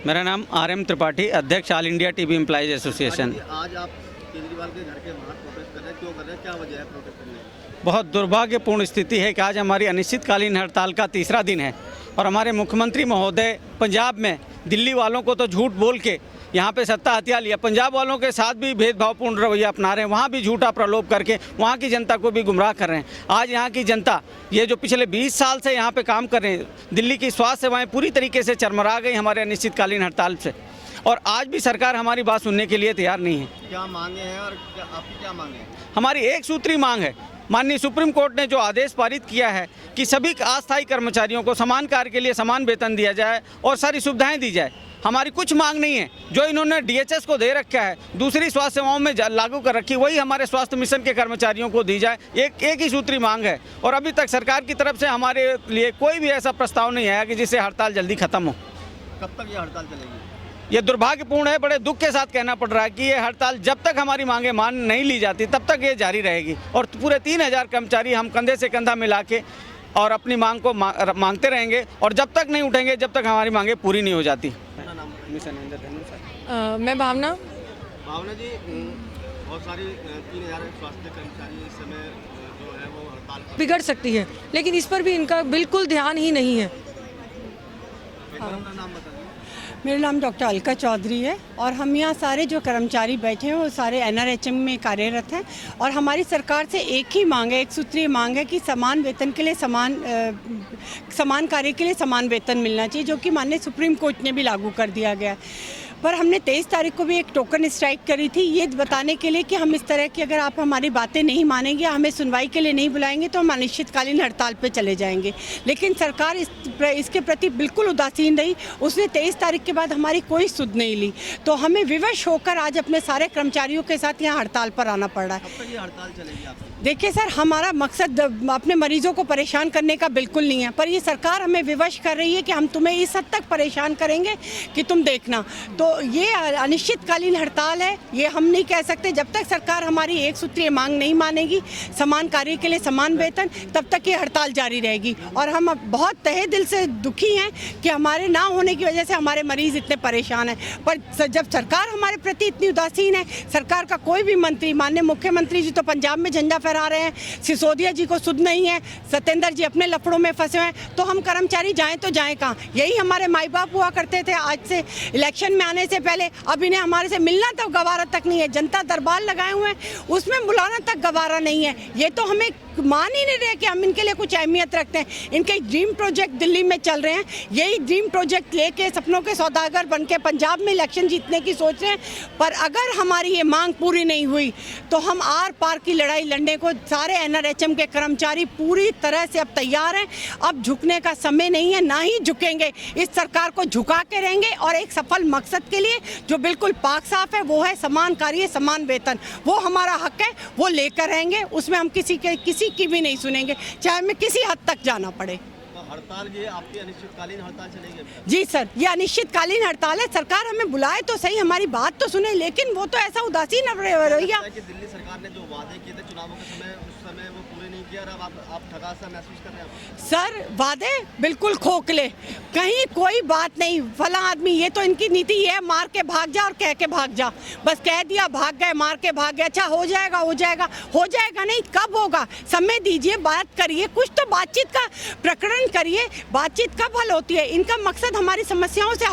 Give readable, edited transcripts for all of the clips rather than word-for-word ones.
मेरा नाम RM त्रिपाठी, अध्यक्ष all India TB employees association. आज आप केजरीवाल के घर के बाहर प्रोटेस्ट कर रहे हैं, क्यों कर रहे हैं, क्या वजह है प्रोटेस्ट करने की? बहुत दुर्भाग्यपूर्ण स्थिति है कि आज हमारी अनिश्चितकालीन हड़ताल का तीसरा दिन है और हमारे मुख्यमंत्री महोदय पंजाब में दिल्ली वालों को तो झूठ बोल के यहाँ पे सत्ता हथिया लिया, पंजाब वालों के साथ भी भेदभावपूर्ण रवैया अपना रहे हैं, वहाँ भी झूठा प्रलोभ करके वहाँ की जनता को भी गुमराह कर रहे हैं। आज यहाँ की जनता ये जो पिछले 20 साल से यहाँ पे काम कर रहे हैं, दिल्ली की स्वास्थ्य सेवाएं पूरी तरीके से चरमरा गई हमारे अनिश्चितकालीन हड़ताल से, और आज भी सरकार हमारी बात सुनने के लिए तैयार नहीं है। क्या मांगे हैं और आपकी क्या मांगे हैं? हमारी एक सूत्री मांग है, माननीय सुप्रीम कोर्ट ने जो आदेश पारित किया है कि सभी अस्थायी कर्मचारियों को समान कार्य के लिए समान वेतन दिया जाए और सारी सुविधाएं दी जाए। हमारी कुछ मांग नहीं है, जो इन्होंने DHS को दे रखा है, दूसरी स्वास्थ्य सेवाओं में लागू कर रखी, वही हमारे स्वास्थ्य मिशन के कर्मचारियों को दी जाए। एक ही सूत्री मांग है और अभी तक सरकार की तरफ से हमारे लिए कोई भी ऐसा प्रस्ताव नहीं आया कि जिससे हड़ताल जल्दी खत्म हो। कब तक ये हड़ताल चलेगी? ये दुर्भाग्यपूर्ण है, बड़े दुख के साथ कहना पड़ रहा है कि ये हड़ताल जब तक हमारी मांगे मान नहीं ली जाती तब तक ये जारी रहेगी और पूरे 3000 कर्मचारी हम कंधे से कंधा मिला के और अपनी मांग को मांगते रहेंगे और जब तक नहीं उठेंगे जब तक हमारी मांगे पूरी नहीं हो जाती। मैं भावना जी, बहुत सारी 3000 स्वास्थ्य कर्मचारी इस समय जो है वो हड़ताल कर बिगड़ सकती है, लेकिन इस पर भी इनका बिल्कुल ध्यान ही नहीं है। अपना नाम बताइए। मेरा नाम डॉक्टर अलका चौधरी है और हम यहाँ सारे जो कर्मचारी बैठे हैं वो सारे NRHM में कार्यरत हैं और हमारी सरकार से एक ही मांग है, एक सूत्रीय मांग है कि समान वेतन के लिए समान कार्य के लिए समान वेतन मिलना चाहिए, जो कि माननीय सुप्रीम कोर्ट ने भी लागू कर दिया गया है। पर हमने 23 तारीख को भी एक टोकन स्ट्राइक करी थी, ये बताने के लिए कि हम इस तरह की अगर आप हमारी बातें नहीं मानेंगे, हमें सुनवाई के लिए नहीं बुलाएंगे तो हम अनिश्चितकालीन हड़ताल पे चले जाएंगे। लेकिन सरकार इसके प्रति बिल्कुल उदासीन रही, उसने 23 तारीख के बाद हमारी कोई सुध नहीं ली, तो हमें विवश होकर आज अपने सारे कर्मचारियों के साथ यहाँ हड़ताल पर आना पड़ रहा है। कब तक ये हड़ताल चलेगी आपकी? देखिए सर, हमारा मकसद अपने मरीजों को परेशान करने का बिल्कुल नहीं है, पर ये सरकार हमें विवश कर रही है कि हम तुम्हें इस हद तक परेशान करेंगे कि तुम देखना। तो ये अनिश्चितकालीन हड़ताल है, ये हम नहीं कह सकते जब तक सरकार हमारी एक सूत्रीय मांग नहीं मानेगी, समान कार्य के लिए समान वेतन, तब तक ये हड़ताल जारी रहेगी। और हम अब बहुत तहे दिल से दुखी हैं कि हमारे ना होने की वजह से हमारे मरीज इतने परेशान हैं, पर जब सरकार हमारे प्रति इतनी उदासीन है, सरकार का कोई भी मंत्री, माननीय मुख्यमंत्री जी तो पंजाब में झंडा फहरा रहे हैं, सिसोदिया जी को सुध नहीं है, सत्येंद्र जी अपने लफड़ों में फंसे हैं, तो हम कर्मचारी जाएं तो जाएं कहाँ? यही हमारे माई बाप हुआ करते थे आज से इलेक्शन में आने से पहले, अब इन्हें हमारे से मिलना तो गवारा तक नहीं है। जनता दरबार लगाए हुए हैं, उसमें बुलाना तक गवारा नहीं है। ये तो हमें मान ही नहीं रहे कि हम इनके लिए कुछ अहमियत रखते हैं। इनके ड्रीम प्रोजेक्ट दिल्ली में चल रहे हैं, यही ड्रीम प्रोजेक्ट लेके सपनों के सौदागर बन के पंजाब में इलेक्शन जीतने की सोच रहे हैं। पर अगर हमारी ये मांग पूरी नहीं हुई तो हम आर पार की लड़ाई लड़ने को सारे NRHM के कर्मचारी पूरी तरह से अब तैयार हैं। अब झुकने का समय नहीं है, ना ही झुकेंगे, इस सरकार को झुका के रहेंगे और एक सफल मकसद के लिए जो बिल्कुल पाक साफ है, वो है समान कार्य समान वेतन। वो हमारा हक है, वो लेकर रहेंगे, उसमें हम किसी की भी नहीं सुनेंगे, चाहे हमें किसी हद तक जाना पड़े। तो हड़ताल ये आपकी अनिश्चितकालीन हड़ताल चलेगी? जी सर, ये अनिश्चितकालीन हड़ताल है। सरकार हमें बुलाए तो सही, हमारी बात तो सुने, लेकिन वो तो ऐसा उदासीन रवैया। दिल्ली सरकार ने जो वादे किए थे चुनावों के समय, उस समय वो पूरे नहीं किया और अब आप ठगासा महसूस कर रहे हैं? सर, वादे बिल्कुल खोखले, कहीं कोई बात नहीं, फला आदमी, ये तो इनकी नीति है, मार के भाग जा और कह के भाग जा, बस कह दिया भाग गए, मार के भाग गए, अच्छा हो जाएगा नहीं, कब होगा? समय दीजिए, बात करिए, कुछ तो बातचीत का प्रकरण करिए। बातचीत कब हल होती है? इनका मकसद हमारी समस्याओं से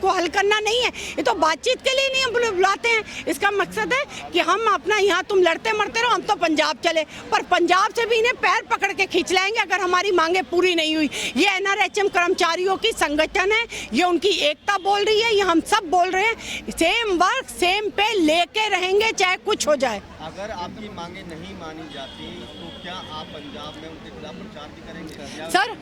को हल करना नहीं है, ये तो बातचीत के लिए नहीं बुलाते हैं। इसका मकसद है कि हम अपना यहाँ तुम लड़ते मरते रहो, हम तो पंजाब चले, पर पंजाब से भी इन्हें पैर पकड़ के खींच लाएंगे अगर हमारी मांगे पूरी नहीं हुई। ये NRHM कर्मचारियों की संगठन है, ये उनकी एकता बोल रही है, ये हम सब बोल रहे हैं, सेम वर्क सेम पे लेके रहेंगे चाहे कुछ हो जाए। अगर आपकी मांगे नहीं मानी जाती तो क्या आप पंजाब में उनके खिलाफ प्रचार भी करेंगे? सर,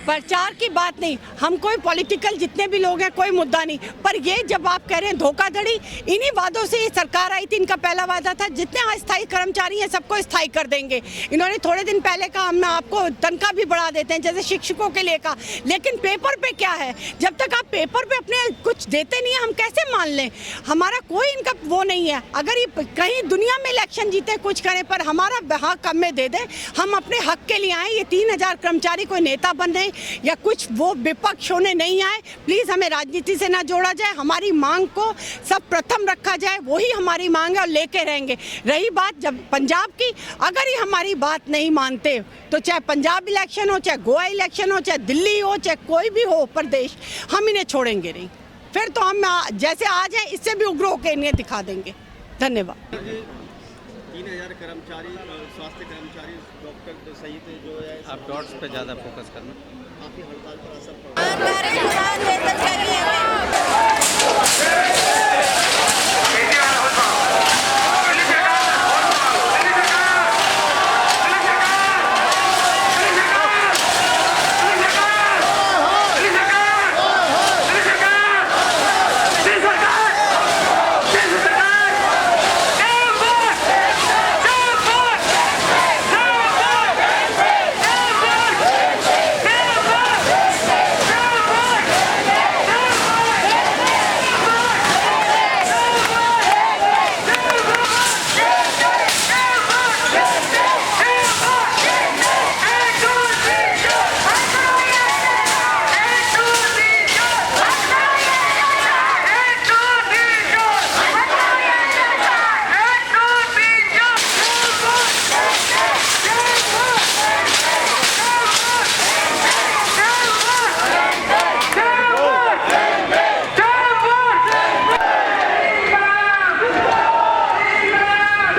प्रचार की बात नहीं, हम कोई पॉलिटिकल जितने भी लोग हैं कोई मुद्दा नहीं, पर ये जब आप कह रहे हैं धोखाधड़ी, इन्हीं वादों से ये सरकार आई थी। इनका पहला वादा था जितने अस्थायी कर्मचारी हैं सबको स्थायी कर देंगे। इन्होंने थोड़े दिन पहले कहा हम आपको तनख्वाह भी बढ़ा देते हैं, जैसे शिक्षकों के लिए कहा, लेकिन पेपर पे क्या है? जब तक आप पेपर पे अपने कुछ देते नहीं है, हम कैसे मान लें? हमारा कोई इनका वो नहीं है। अगर ये कहीं दुनिया में इलेक्शन जीते कुछ करें, पर हमारा हक हमें दे दें। हम अपने हक के लिए आए। ये 3000 कर्मचारी कोई नेता बने या कुछ वो विपक्ष होने नहीं आए। प्लीज़ हमें राजनीति से ना जोड़ा जाए। हमारी मांग को सब प्रथम रखा जाए, वही हमारी मांग है और लेके रहेंगे। रही बात जब पंजाब की, अगर ये हमारी बात नहीं मानते तो चाहे पंजाब इलेक्शन हो, चाहे गोवा इलेक्शन हो, चाहे दिल्ली हो, चाहे कोई भी हो प्रदेश, हम इन्हें छोड़ेंगे नहीं। फिर तो हम जैसे आज हैं इससे भी उग्र होकर इन्हें दिखा देंगे। धन्यवाद। 3000 कर्मचारी, स्वास्थ्य कर्मचारी, डॉक्टर सहित जो है, आप डॉट्स पे ज़्यादा फोकस करना। काफ़ी हड़ताल पर असर पड़ा।